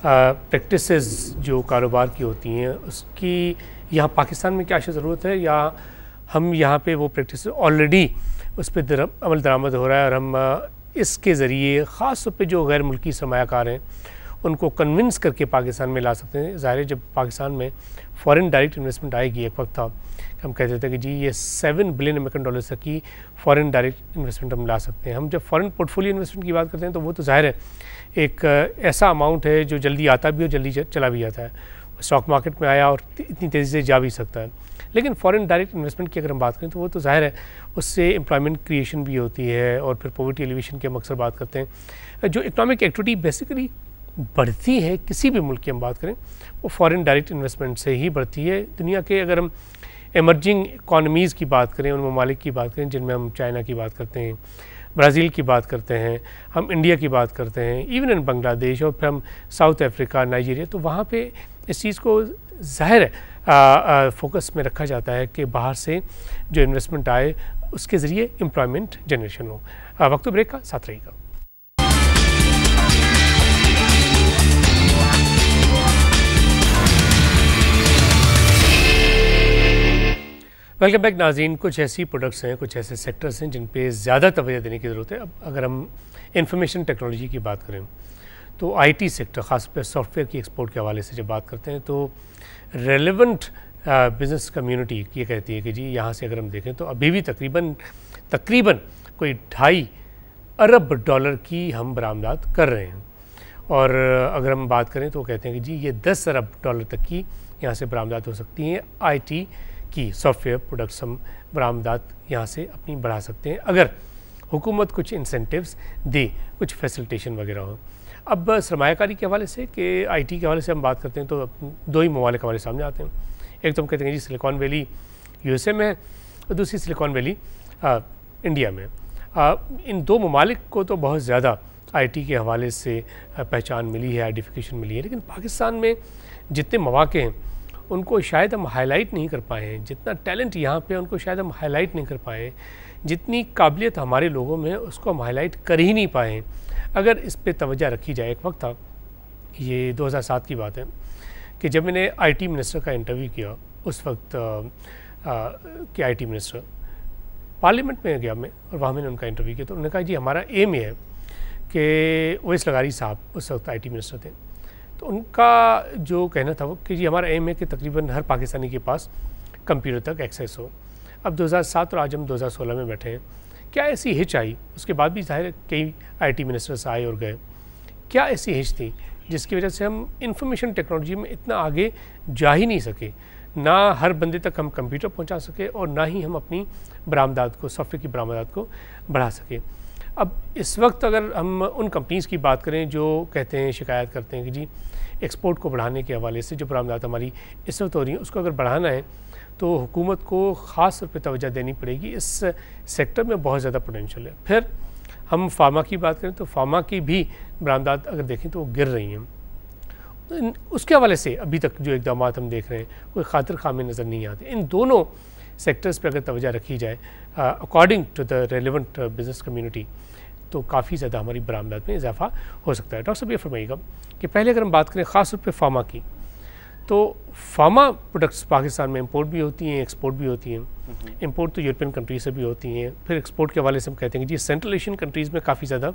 प्रैक्टिसेस जो कारोबार की होती हैं उसकी यहाँ पाकिस्तान में क्या ज़रूरत है, या हम यहाँ पे वो प्रैक्टिस ऑलरेडी उस पर अमल दरामद हो रहा है और हम इसके ज़रिए ख़ास तौर पे जो गैर मुल्की सरमायाकार हैं उनको कन्विंस करके पाकिस्तान में ला सकते हैं। ज़ाहिर है जब पाकिस्तान में फ़ॉरेन डायरेक्ट इन्वेस्टमेंट आएगी, एक वक्त था हम कहते थे कि जी ये $7 बिलियन अमेरिकन डॉलर तक की फ़ॉरेन डायरेक्ट इन्वेस्टमेंट हम ला सकते हैं। हम जब फ़ॉरेन पोर्टफोलियो इन्वेस्टमेंट की बात करते हैं तो वो तो ज़ाहिर है एक ऐसा अमाउंट है जो जल्दी आता भी और जल्दी चला भी जाता है, स्टॉक मार्केट में आया और इतनी तेज़ी से जा भी सकता है। लेकिन फ़ॉरेन डायरेक्ट इन्वेस्टमेंट की अगर हम बात करें तो वो तो ज़ाहिर है उससे एम्प्लॉयमेंट क्रिएशन भी होती है और फिर पॉवर्टी एलिवेशन के हम अक्सर बात करते हैं। जो इकोनॉमिक एक्टिविटी बेसिकली बढ़ती है किसी भी मुल्क की हम बात करें वो फ़ॉरेन डायरेक्ट इन्वेस्टमेंट से ही बढ़ती है। दुनिया के अगर हम एमर्जिंग इकॉनमीज़ की बात करें, उन ममालिक की बात करें जिनमें हम चाइना की बात करते हैं, ब्राज़ील की बात करते हैं, हम इंडिया की बात करते हैं, इवन इन बांग्लादेश, और फिर हम साउथ अफ्रीका, नाइजीरिया, तो वहाँ पे इस चीज़ को ज़ाहिर है फोकस में रखा जाता है कि बाहर से जो इन्वेस्टमेंट आए उसके ज़रिए एम्प्लॉयमेंट जनरेशन हो। वक्त ब्रेक का साथ रहिएगा। वेलकम बैक नाज़रीन। कुछ ऐसी प्रोडक्ट्स हैं, कुछ ऐसे सेक्टर्स हैं जिन पे ज़्यादा तवज्जो देने की ज़रूरत है। अब अगर हम इंफॉर्मेशन टेक्नोलॉजी की बात करें तो आईटी सेक्टर, ख़ासतौर पर सॉफ्टवेयर की एक्सपोर्ट के हवाले से जब बात करते हैं तो रेलेवेंट बिज़नेस कम्युनिटी ये कहती है कि जी यहाँ से अगर हम देखें तो अभी भी तकरीबन कोई $2.5 अरब की हम बरामदात कर रहे हैं, और अगर हम बात करें तो कहते हैं कि जी ये $10 अरब तक की यहाँ से बरामदात हो सकती हैं। आईटी की सॉफ्टवेयर प्रोडक्ट्स हम बरामदात यहाँ से अपनी बढ़ा सकते हैं अगर हुकूमत कुछ इंसेंटिव्स दे, कुछ फैसिलिटेशन वगैरह हो। अब सरमायाकारी के हवाले से कि आईटी के हवाले से हम बात करते हैं तो दो ही ममालिक हमारे सामने आते हैं। एक तो हम कहते हैं जी सिलिकॉन वैली यूएसए में है और दूसरी सिलिकॉन वैली इंडिया में। इन दो ममालिक को तो बहुत ज़्यादा आईटी के हवाले से पहचान मिली है, आइडेंटिफिकेशन मिली है, लेकिन पाकिस्तान में जितने मौके हैं उनको शायद हम हाईलाइट नहीं कर पाए हैं, जितना टैलेंट यहाँ पे उनको शायद हम हाईलाइट नहीं कर पाए हैं, जितनी काबिलियत हमारे लोगों में है उसको हम हाईलाइट कर ही नहीं पाए हैं। अगर इस पे तवज्जो रखी जाए, एक वक्त था, ये 2007 की बात है, कि जब मैंने आईटी मिनिस्टर का इंटरव्यू किया, उस वक्त के आईटी मिनिस्टर पार्लियामेंट में गया मैं और वहाँ मैंने उनका इंटरव्यू किया तो उन्होंने कहा जी हमारा एम ये है कि ओवैस लगारी साहब उस वक्त आईटी मिनिस्टर थे, तो उनका जो कहना था वो कि जी हमारा एम है कि तकरीबन हर पाकिस्तानी के पास कंप्यूटर तक एक्सेस हो। अब 2007 और आज हम 2016 में बैठे हैं, क्या ऐसी हिच आई? उसके बाद भी जाहिर कई आईटी मिनिस्टर्स आए और गए, क्या ऐसी हिच थी जिसकी वजह से हम इंफॉर्मेशन टेक्नोलॉजी में इतना आगे जा ही नहीं सके, ना हर बंदे तक हम कंप्यूटर पहुंचा सके और ना ही हम अपनी बरामदात को, सॉफ्टवेयर की बरामदात को बढ़ा सके। अब इस वक्त अगर हम उन कंपनीज़ की बात करें जो कहते हैं, शिकायत करते हैं कि जी एक्सपोर्ट को बढ़ाने के हवाले से जो बरामदात हमारी इस वक्त हो रही है उसको अगर बढ़ाना है तो हुकूमत को ख़ास तौर पर तवज्जो देनी पड़ेगी। इस सेक्टर में बहुत ज़्यादा पोटेंशियल है। फिर हम फार्मा की बात करें तो फार्मा की भी बरामदात अगर देखें तो वो गिर रही हैं। उसके हवाले से अभी तक जो इक़दामात हम देख रहे हैं कोई खातिर खामी नज़र नहीं आते। इन दोनों सेक्टर्स पे अगर तवज्जो रखी जाए according to the relevant business community, तो काफ़ी ज़्यादा हमारी बरामदात में इजाफा हो सकता है। डॉक्टर साहब ये फरमाइएगा कि पहले अगर हम बात करें ख़ास तौर पे फार्मा की, तो फार्मा प्रोडक्ट्स पाकिस्तान में इंपोर्ट भी होती हैं, एक्सपोर्ट भी होती हैं। इंपोर्ट तो यूरोपियन कंट्रीज से भी होती हैं, फिर एक्सपोर्ट के हवाले से हम कहते हैं कि जी सेंट्रल एशियन कंट्रीज़ में काफ़ी ज़्यादा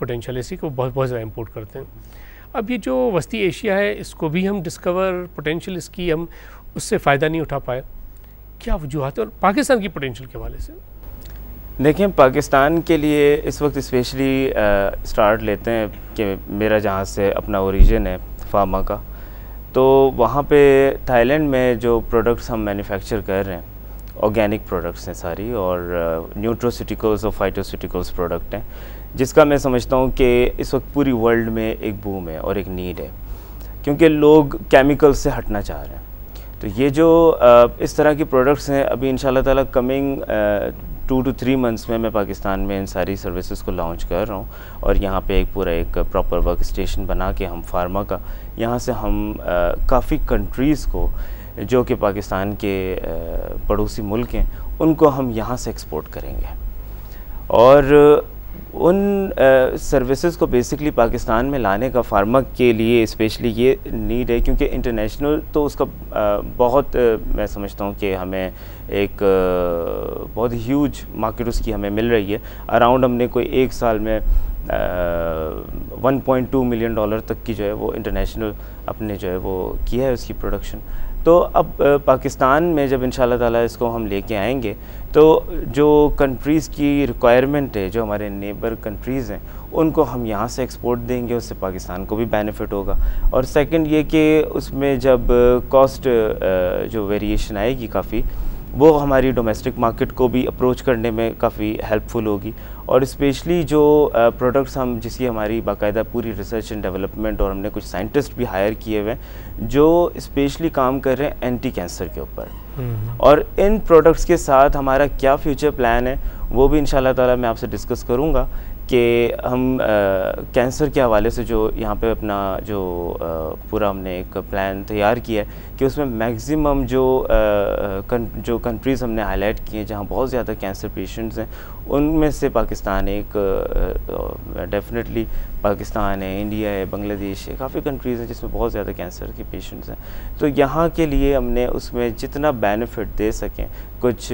पोटेंशियल है, इसी को बहुत बहुत ज़्यादा इंपोर्ट करते हैं। अब ये जो वस्ती एशिया है, इसको भी हम डिस्कवर पोटेंशियल इसकी हम उससे फ़ायदा नहीं उठा पाए, क्या वजूहत है? और पाकिस्तान की पोटेंशियल के हवाले से देखें, पाकिस्तान के लिए इस वक्त स्पेशली स्टार्ट लेते हैं कि मेरा जहाँ से अपना ओरिजिन है फार्मा का, तो वहाँ पे थाईलैंड में जो प्रोडक्ट्स हम मैन्युफैक्चर कर रहे हैं ऑर्गेनिक प्रोडक्ट्स हैं सारी, और न्यूट्रोसिटिकल्स और फाइटोसिटिकल्स प्रोडक्ट हैं, जिसका मैं समझता हूँ कि इस वक्त पूरी वर्ल्ड में एक बूम है और एक नीड है, क्योंकि लोग केमिकल से हटना चाह रहे हैं। तो ये जो इस तरह की प्रोडक्ट्स हैं, अभी इंशाल्लाह ताला कमिंग 2 to 3 मंथ्स में मैं पाकिस्तान में इन सारी सर्विसेज को लॉन्च कर रहा हूँ, और यहाँ पे एक पूरा एक प्रॉपर वर्क स्टेशन बना के हम फार्मा का यहाँ से हम काफ़ी कंट्रीज़ को जो कि पाकिस्तान के पड़ोसी मुल्क हैं उनको हम यहाँ से एक्सपोर्ट करेंगे। और उन सर्विसेज को बेसिकली पाकिस्तान में लाने का फार्मा के लिए स्पेशली ये नीड है, क्योंकि इंटरनेशनल तो उसका बहुत मैं समझता हूँ कि हमें एक बहुत ह्यूज मार्केट उसकी हमें मिल रही है। अराउंड हमने कोई एक साल में $1.2 मिलियन तक की जो है वो इंटरनेशनल अपने जो है वो किया है उसकी प्रोडक्शन। तो अब पाकिस्तान में जब इंशाल्लाह ताला इसको हम लेके आएंगे, तो जो कंट्रीज़ की रिक्वायरमेंट है, जो हमारे नेबर कंट्रीज़ हैं, उनको हम यहाँ से एक्सपोर्ट देंगे, उससे पाकिस्तान को भी बेनिफिट होगा। और सेकंड ये कि उसमें जब कॉस्ट जो वेरिएशन आएगी काफ़ी, वो हमारी डोमेस्टिक मार्केट को भी अप्रोच करने में काफ़ी हेल्पफुल होगी। और स्पेशली जो प्रोडक्ट्स हम जिसकी हमारी बाकायदा पूरी रिसर्च एंड डेवलपमेंट, और हमने कुछ साइंटिस्ट भी हायर किए हुए हैं जो स्पेशली काम कर रहे हैं एंटी कैंसर के ऊपर। और इन प्रोडक्ट्स के साथ हमारा क्या फ्यूचर प्लान है वो भी इंशाल्लाह ताला मैं आपसे डिस्कस करूँगा कि हम कैंसर के हवाले से जो यहाँ पे अपना जो पूरा हमने एक प्लान तैयार किया है कि उसमें मैक्सिमम जो कंट्रीज़ हमने हाईलाइट किए हैं जहाँ बहुत ज़्यादा कैंसर पेशेंट्स हैं, उनमें से पाकिस्तान एक डेफिनेटली पाकिस्तान है, इंडिया है, बांग्लादेश है, काफ़ी कंट्रीज़ हैं जिसमें बहुत ज़्यादा कैंसर के पेशेंट्स हैं। तो यहाँ के लिए हमने उसमें जितना बेनिफिट दे सकें, कुछ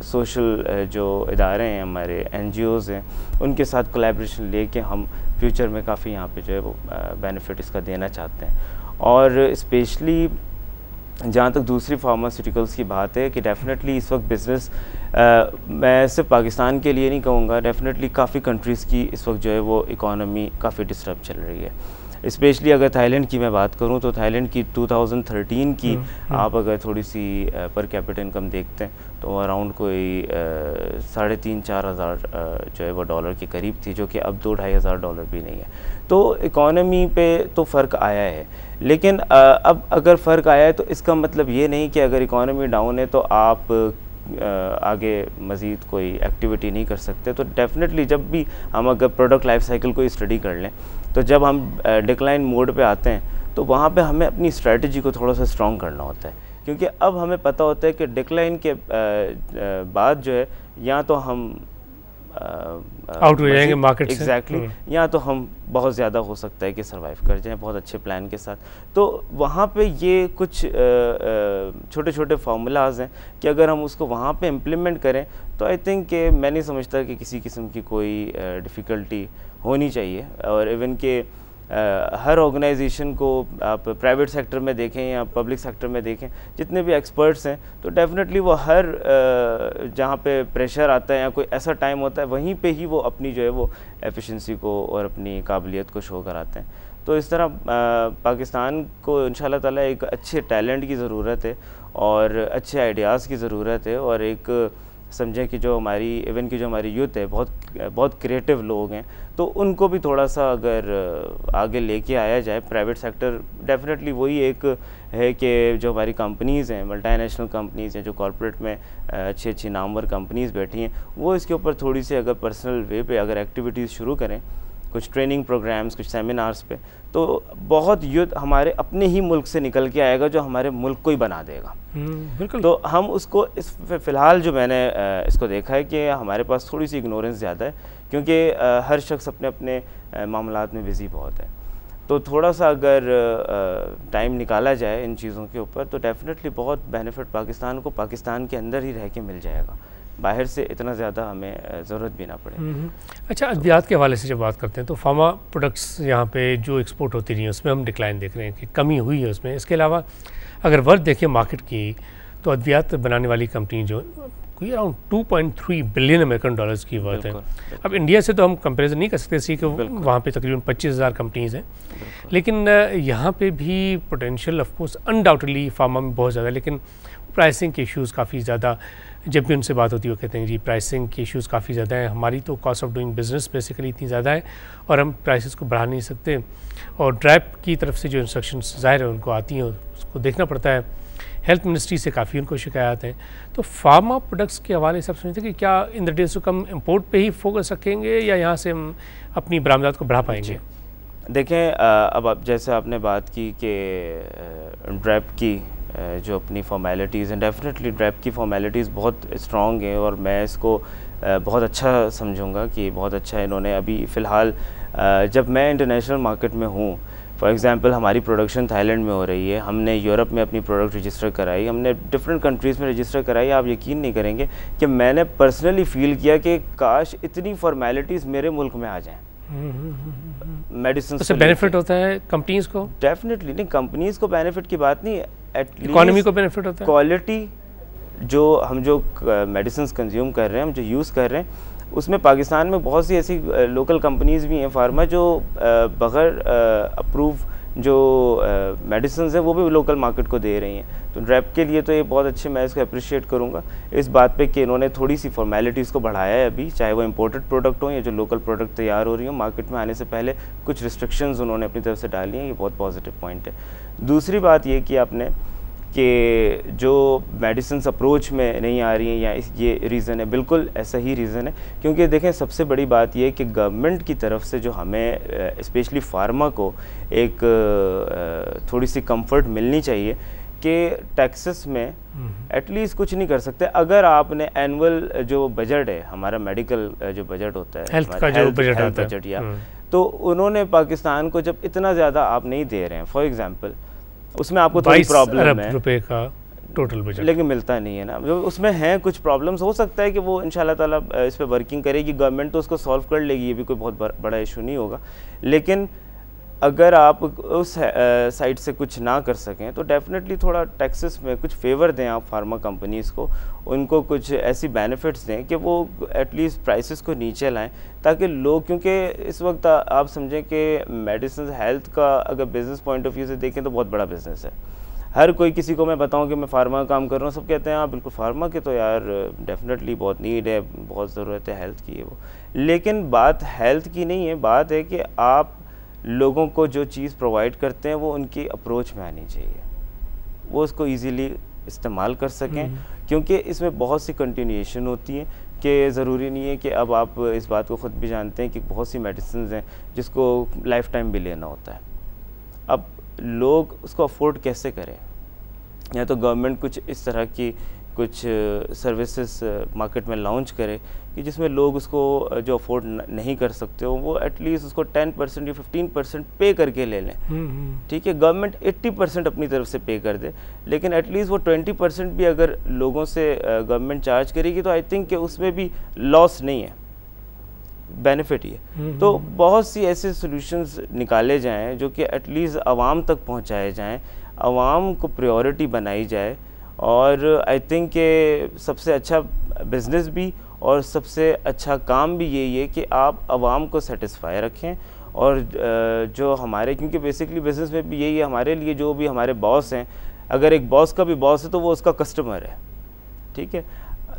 सोशल जो इदारे हैं हमारे NGOs हैं, उनके साथ कोलैबोरेशन लेके हम फ्यूचर में काफ़ी यहाँ पे जो है वो बेनिफिट इसका देना चाहते हैं। और स्पेशली जहाँ तक दूसरी फार्मास्यूटिकल्स की बात है कि डेफ़िनेटली इस वक्त बिज़नेस मैं सिर्फ पाकिस्तान के लिए नहीं कहूँगा, डेफ़िनेटली काफ़ी कंट्रीज़ की इस वक्त जो है वो इकॉनमी काफ़ी डिस्टर्ब चल रही है। स्पेशली अगर थाईलैंड की मैं बात करूं तो थाईलैंड की 2013 की आप अगर थोड़ी सी पर कैपिटा इनकम देखते हैं तो अराउंड कोई 3,500-4 हज़ार जो है वो डॉलर के करीब थी, जो कि अब $2,500 भी नहीं है। तो इकॉनमी पे तो फ़र्क आया है, लेकिन अब अगर फ़र्क आया है तो इसका मतलब ये नहीं कि अगर इकॉनमी डाउन है तो आप आगे मज़ीद कोई एक्टिविटी नहीं कर सकते। तो डेफ़िनेटली जब भी हम अगर प्रोडक्ट लाइफ साइकिल को स्टडी कर लें, तो जब हम डिक्लाइन मोड पे आते हैं तो वहाँ पे हमें अपनी स्ट्रेटजी को थोड़ा सा स्ट्रॉन्ग करना होता है, क्योंकि अब हमें पता होता है कि डिक्लाइन के बाद जो है या तो हम आउट हो जाएंगे मार्केट से, एग्जैक्टली, या तो हम बहुत ज़्यादा हो सकता है कि सर्वाइव कर जाएं बहुत अच्छे प्लान के साथ। तो वहाँ पे ये कुछ छोटे छोटे फार्मूलाज हैं कि अगर हम उसको वहाँ पे इम्प्लीमेंट करें तो आई थिंक कि मैं नहीं समझता कि किसी किस्म की कोई डिफ़िकल्टी होनी चाहिए। और इवन के हर ऑर्गेनाइजेशन को आप प्राइवेट सेक्टर में देखें या पब्लिक सेक्टर में देखें, जितने भी एक्सपर्ट्स हैं तो डेफिनेटली वो हर जहाँ पे प्रेशर आता है या कोई ऐसा टाइम होता है वहीं पे ही वो अपनी जो है वो एफिशिएंसी को और अपनी काबिलियत को शो कराते हैं। तो इस तरह पाकिस्तान को इंशाल्लाह ताला एक अच्छे टैलेंट की ज़रूरत है और अच्छे आइडियाज़ की ज़रूरत है, और एक समझें कि जो हमारी इवन की जो हमारी यूथ है बहुत क्रिएटिव लोग हैं, तो उनको भी थोड़ा सा अगर आगे लेके आया जाए। प्राइवेट सेक्टर डेफिनेटली वही एक है कि जो हमारी कंपनीज़ हैं, मल्टीनेशनल कंपनीज़ हैं, जो कॉर्पोरेट में अच्छी अच्छी नामवर कंपनीज़ बैठी हैं, वो इसके ऊपर थोड़ी सी अगर पर्सनल वे पे अगर एक्टिविटीज़ शुरू करें कुछ ट्रेनिंग प्रोग्राम्स, कुछ सेमिनार्स पे, तो बहुत युद्ध हमारे अपने ही मुल्क से निकल के आएगा जो हमारे मुल्क को ही बना देगा। बिल्कुल। तो हम उसको फ़िलहाल जो मैंने इसको देखा है कि हमारे पास थोड़ी सी इग्नोरेंस ज़्यादा है, क्योंकि हर शख्स अपने अपने मामलात में बिज़ी बहुत है। तो थोड़ा सा अगर टाइम निकाला जाए इन चीज़ों के ऊपर तो डेफिनेटली बहुत बेनिफिट पाकिस्तान को पाकिस्तान के अंदर ही रह के मिल जाएगा, बाहर से इतना ज़्यादा हमें ज़रूरत भी ना पड़े। अच्छा, अद्वियात के हवाले से जब बात करते हैं तो फार्मा प्रोडक्ट्स यहाँ पे जो एक्सपोर्ट होती रही हैं उसमें हम डिक्लाइन देख रहे हैं कि कमी हुई है उसमें। इसके अलावा अगर वर्थ देखें मार्केट की तो अद्वियात बनाने वाली कंपनी जो कोई अराउंड 2.3 बिलियन अमेरिकन डॉलर्स की वर्थ है। अब इंडिया से तो हम कंपेरिजन नहीं कर सकते इसी कि वहाँ पे तकरीबन 25,000 कंपनीज़ हैं, लेकिन यहाँ पे भी potential of course undoubtedly pharma में बहुत ज़्यादा है, लेकिन प्राइसिंग के इश्यूज़ काफ़ी ज़्यादा, जब भी उनसे बात होती है वो कहते हैं जी प्राइसिंग के इश्यूज़ काफ़ी ज़्यादा है, हमारी तो cost of doing business basically इतनी ज़्यादा है और हम प्राइसेस को बढ़ा नहीं सकते। और ड्रैप की तरफ से जो इंस्ट्रक्शंस ज़ाहिर है उनको आती हैं उसको देखना पड़ता है। हेल्थ मिनिस्ट्री से काफ़ी उनको शिकायत हैं। तो फार्मा प्रोडक्ट्स के हवाले से आप समझते हैं कि क्या in the days to come import पे ही फोकस रखेंगे या यहाँ से हम अपनी बरामदात को बढ़ा पाएंगे? देखें, अब आप जैसे आपने बात की कि ड्रैप की जो अपनी फॉर्मेलिटीज़ हैं, डेफिनेटली ड्रैप की फॉर्मेलिटीज़ बहुत स्ट्रॉन्ग हैं और मैं इसको बहुत अच्छा समझूंगा कि बहुत अच्छा इन्होंने अभी फ़िलहाल जब मैं इंटरनेशनल मार्केट में हूँ, फॉर एग्ज़ाम्पल हमारी प्रोडक्शन थाईलैंड में हो रही है, हमने यूरोप में अपनी प्रोडक्ट रजिस्टर कराई, हमने डिफरेंट कंट्रीज़ में रजिस्टर कराई। आप यकीन नहीं करेंगे कि मैंने पर्सनली फ़ील किया कि काश इतनी फॉर्मेलिटीज़ मेरे मुल्क में आ जाएँ। मेडिसिन से बेनिफिट होता है कंपनीज़ को? डेफिनेटली नहीं, कंपनीज़ को बेनिफिट की बात नहीं, इकोनॉमी को बेनिफिट होता है। क्वालिटी जो मेडिसिन कंज्यूम कर रहे हैं, हम जो यूज़ कर रहे हैं, उसमें पाकिस्तान में बहुत सी ऐसी लोकल कंपनीज़ भी हैं फार्मा जो बग़ैर अप्रूव जो मेडिसिन है वो भी लोकल मार्केट को दे रही हैं। तो ड्रैप के लिए तो ये बहुत अच्छे, मैं इसको अप्रिशिएट करूँगा इस बात पे कि इन्होंने थोड़ी सी फॉर्मेलिटीज़ को बढ़ाया है अभी, चाहे वो इम्पोर्टेड प्रोडक्ट हो या जो लोकल प्रोडक्ट तैयार हो रही हो, मार्केट में आने से पहले कुछ रिस्ट्रिक्शंस उन्होंने अपनी तरफ से डाली हैं, ये बहुत पॉजिटिव पॉइंट है। दूसरी बात ये कि आपने कि जो मेडिसिन अप्रोच में नहीं आ रही हैं या ये रीज़न है, बिल्कुल ऐसा ही रीज़न है, क्योंकि देखें सबसे बड़ी बात ये है कि गवर्नमेंट की तरफ से जो हमें स्पेशली फार्मा को एक थोड़ी सी कंफर्ट मिलनी चाहिए कि टैक्सेस में एटलीस्ट कुछ नहीं कर सकते। अगर आपने एनुअल जो बजट है हमारा मेडिकल जो बजट होता है, हेल्थ का जो बजट या तो उन्होंने पाकिस्तान को जब इतना ज़्यादा आप नहीं दे रहे हैं, फॉर एग्ज़ाम्पल उसमें आपको थोड़ी प्रॉब्लम है, रुपए का टोटल बजट, लेकिन मिलता नहीं है ना, उसमें हैं कुछ प्रॉब्लम्स। हो सकता है कि वो इंशाल्लाह ताला इस पे वर्किंग करेगी गवर्नमेंट, तो उसको सॉल्व कर लेगी, ये भी कोई बहुत बड़ा इशू नहीं होगा। लेकिन अगर आप उस साइड से कुछ ना कर सकें तो डेफिनेटली थोड़ा टैक्सेस में कुछ फेवर दें आप फार्मा कंपनीज़ को, उनको कुछ ऐसी बेनिफिट्स दें कि वो एटलीस्ट प्राइसेस को नीचे लाएं, ताकि लोग, क्योंकि इस वक्त आप समझें कि मेडिसिन हेल्थ का अगर बिज़नेस पॉइंट ऑफ व्यू से देखें तो बहुत बड़ा बिज़नेस है। हर कोई, किसी को मैं बताऊं कि मैं फार्मा का काम कर रहा हूं, सब कहते हैं हाँ बिल्कुल फार्मा के तो यार डेफिनेटली बहुत नीड है, बहुत ज़रूरत है हेल्थ की है वो। लेकिन बात हेल्थ की नहीं है, बात है कि आप लोगों को जो चीज़ प्रोवाइड करते हैं वो उनकी अप्रोच में आनी चाहिए, वो उसको इजीली इस्तेमाल कर सकें, क्योंकि इसमें बहुत सी कंटिन्यूएशन होती है कि ज़रूरी नहीं है कि अब आप इस बात को ख़ुद भी जानते हैं कि बहुत सी मेडिसिन हैं जिसको लाइफ टाइम भी लेना होता है। अब लोग उसको अफोर्ड कैसे करें, या तो गवर्नमेंट कुछ इस तरह की कुछ सर्विसेज मार्केट में लॉन्च करे कि जिसमें लोग उसको जो अफोर्ड नहीं कर सकते हो वो एटलीस्ट उसको 10% या 15% पे करके ले लें। ठीक है, गवर्नमेंट 80% अपनी तरफ से पे कर दे, लेकिन एटलीस्ट वो 20% भी अगर लोगों से गवर्नमेंट चार्ज करेगी तो आई थिंक कि उसमें भी लॉस नहीं है, बेनिफिट ही है। तो बहुत सी ऐसे सॉल्यूशंस निकाले जाएं जो कि एटलीस्ट आवाम तक पहुंचाए जाएं, आवाम को प्रायोरिटी बनाई जाए, और आई थिंक कि सबसे अच्छा बिज़नेस भी और सबसे अच्छा काम भी यही है कि आप आवाम को सेटिस्फाई रखें। और जो हमारे, क्योंकि बेसिकली बिज़नेस में भी यही है, हमारे लिए जो भी हमारे बॉस हैं, अगर एक बॉस का भी बॉस है तो वो उसका कस्टमर है। ठीक है,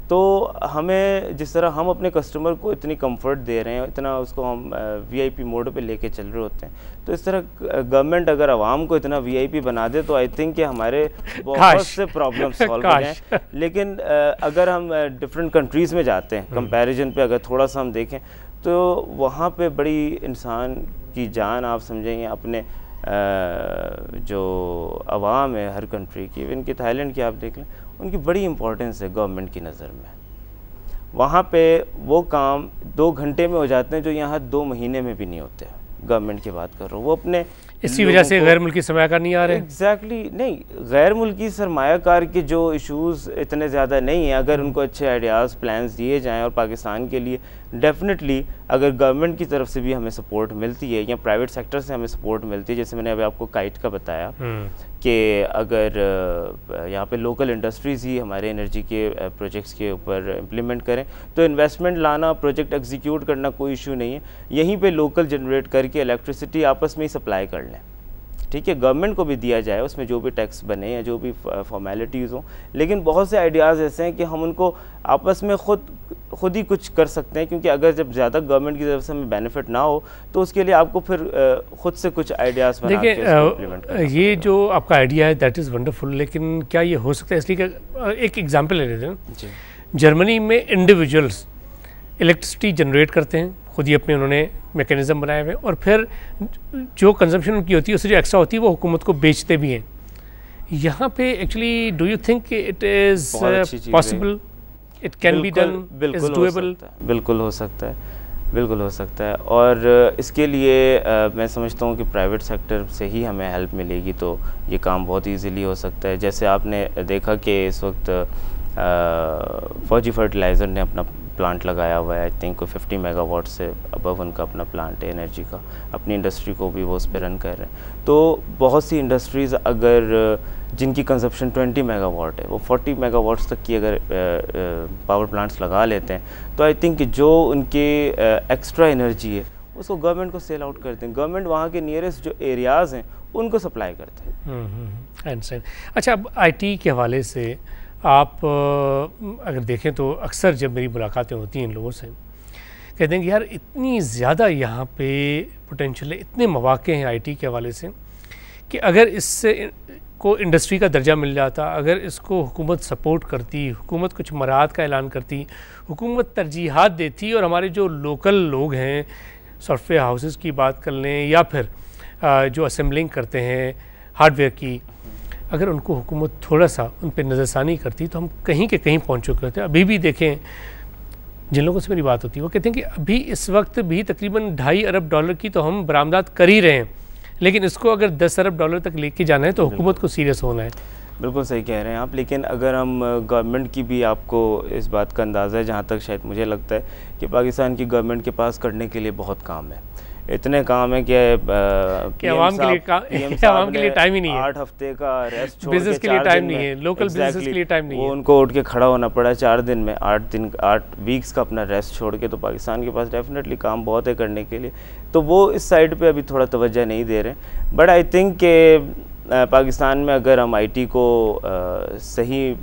तो हमें जिस तरह हम अपने कस्टमर को इतनी कंफर्ट दे रहे हैं, इतना उसको हम वीआईपी मोड पे लेके चल रहे होते हैं, तो इस तरह गवर्नमेंट अगर आवाम को इतना वीआईपी बना दे तो आई थिंक कि हमारे बहुत से प्रॉब्लम सॉल्व हो जाएं। लेकिन अगर हम डिफरेंट कंट्रीज़ में जाते हैं, कंपैरिजन पे अगर थोड़ा सा हम देखें तो वहाँ पे बड़ी इंसान की जान आप समझेंगे, अपने जो अवाम है हर कंट्री की, इनकी थाईलैंड की आप देख लें, उनकी बड़ी इंपॉर्टेंस है गवर्नमेंट की नज़र में। वहाँ पे वो काम 2 घंटे में हो जाते हैं जो यहाँ 2 महीने में भी नहीं होते। गवर्नमेंट की बात कर रहा हूँ, वो अपने इसी वजह से गैर मुल्की सरमायाकार नहीं आ रहे। एग्जैक्टली नहीं, गैर मुल्की सरमायाकार के जो इश्यूज़ इतने ज़्यादा नहीं हैं, अगर उनको अच्छे आइडियाज़ प्लान्स दिए जाएं, और पाकिस्तान के लिए डेफिनेटली अगर गवर्नमेंट की तरफ से भी हमें सपोर्ट मिलती है या प्राइवेट सेक्टर से हमें सपोर्ट मिलती है, जैसे मैंने अभी आपको काइट का बताया कि अगर यहाँ पे लोकल इंडस्ट्रीज़ ही हमारे एनर्जी के प्रोजेक्ट्स के ऊपर इम्प्लीमेंट करें, तो इन्वेस्टमेंट लाना, प्रोजेक्ट एग्जीक्यूट करना कोई इशू नहीं है। यहीं पे लोकल जनरेट करके इलेक्ट्रिसिटी आपस में ही सप्लाई कर लें, ठीक है, गवर्नमेंट को भी दिया जाए, उसमें जो भी टैक्स बने या जो भी फॉर्मेलिटीज़ हों। लेकिन बहुत से आइडियाज़ ऐसे हैं कि हम उनको आपस में खुद ही कुछ कर सकते हैं, क्योंकि अगर जब ज़्यादा गवर्नमेंट की तरफ से हमें बेनिफिट ना हो तो उसके लिए आपको फिर खुद से कुछ आइडियाज़ बना के इम्प्लीमेंट करना। ये जो आपका आइडिया है दैट इज़ वंडरफुल, लेकिन क्या ये हो सकता है? इसलिए एक एग्जाम्पल ले लेते हैं। जर्मनी में इंडिविजुअल्स इलेक्ट्रिसिटी जनरेट करते हैं, खुद ही अपने उन्होंने मैकेनिज़्म बनाए हुए, और फिर जो कंजम्पशन उनकी होती है उससे जो एक्स्ट्रा होती है वो हुकूमत को बेचते भी हैं। यहाँ पे actually do you think it is possible, it can be done, is doable? बिल्कुल हो सकता है, बिल्कुल हो सकता है। और इसके लिए मैं समझता हूँ कि प्राइवेट सेक्टर से ही हमें हेल्प मिलेगी तो ये काम बहुत ईजीली हो सकता है। जैसे आपने देखा कि इस वक्त फौजी फर्टिलाइज़र ने अपना प्लांट लगाया हुआ है, आई थिंक 50 मेगावाट से अबव उनका अपना प्लांट है एनर्जी का, अपनी इंडस्ट्री को भी वो उस पर रन कर रहे हैं। तो बहुत सी इंडस्ट्रीज़ अगर जिनकी कंजप्शन 20 मेगावाट है, वो 40 मेगावाट्स तक की अगर पावर प्लांट्स लगा लेते हैं तो आई थिंक जो उनके एक्स्ट्रा एनर्जी है उसको गवर्नमेंट को सेल आउट करते हैं। गवर्नमेंट वहाँ के नियरेस्ट जो एरियाज़ हैं उनको सप्लाई करते हैं। अच्छा, अब IT के हवाले से आप अगर देखें तो अक्सर जब मेरी मुलाकातें होती हैं इन लोगों से, कहते हैं कि यार इतनी ज़्यादा यहाँ पे पोटेंशियल है, इतने मौके हैं IT के हवाले से कि अगर इससे को इंडस्ट्री का दर्जा मिल जाता, अगर इसको हुकूमत सपोर्ट करती, हुकूमत कुछ मराहत का ऐलान करती, हुकूमत तरजीहात देती, और हमारे जो लोकल लोग हैं सॉफ्टवेयर हाउसेस की बात कर लें या फिर जो असेंबलिंग करते हैं हार्डवेयर की, अगर उनको हुकूमत थोड़ा सा उन पर नज़रसानी करती तो हम कहीं के कहीं पहुँच चुके होते। अभी भी देखें, जिन लोगों से मेरी बात होती है वो कहते हैं कि अभी इस वक्त भी तकरीबन $2.5 अरब की तो हम बरामदात कर ही रहे हैं, लेकिन इसको अगर $10 अरब तक लेके जाना है तो हुकूमत को सीरियस होना है। बिल्कुल सही कह रहे हैं आप। लेकिन अगर हम गवर्नमेंट की भी, आपको इस बात का अंदाज़ा है, जहाँ तक शायद मुझे लगता है कि पाकिस्तान की गवर्नमेंट के पास करने के लिए बहुत काम है, इतने काम है कि आवाम के लिए टाइम ही नहीं है। 8 हफ्ते का रेस्ट छोड़ बिजनेस के लिए टाइम नहीं है, लोकल बिजनेस के लिए टाइम नहीं है। उनको उठ के खड़ा होना पड़ा 4 दिन में, 8 वीक्स का अपना रेस्ट छोड़ के। तो पाकिस्तान के पास डेफिनेटली काम बहुत है करने के लिए, तो वो इस साइड पे अभी थोड़ा तवज्जो नहीं दे रहे। बट आई थिंक कि पाकिस्तान में अगर हम IT को सही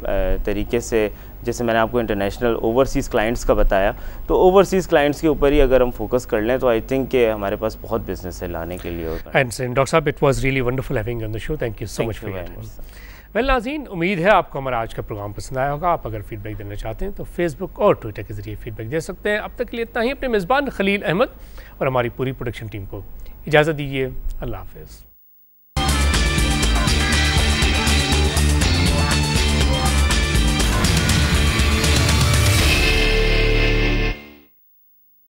तरीके से, जैसे मैंने आपको इंटरनेशनल ओवरसीज़ क्लाइंट्स का बताया, तो ओवरसीज़ क्लाइंट्स के ऊपर ही अगर हम फोकस कर लें तो आई थिंक कि हमारे पास बहुत बिजनेस है लाने के लिए। डॉक्टर साहब, it was really wonderful having you on the show, thank you so much for your time. Well नाज़रीन, उम्मीद है आपको हमारा आज का प्रोग्राम पसंद आया होगा। आप अगर फीडबैक देना चाहते हैं तो फेसबुक और ट्विटर के जरिए फीडबैक दे सकते हैं। अब तक के लिए इतना ही। अपने मेज़बान खलील अहमद और हमारी पूरी प्रोडक्शन टीम को इजाज़त दीजिए। अल्लाह हाफ़िज़।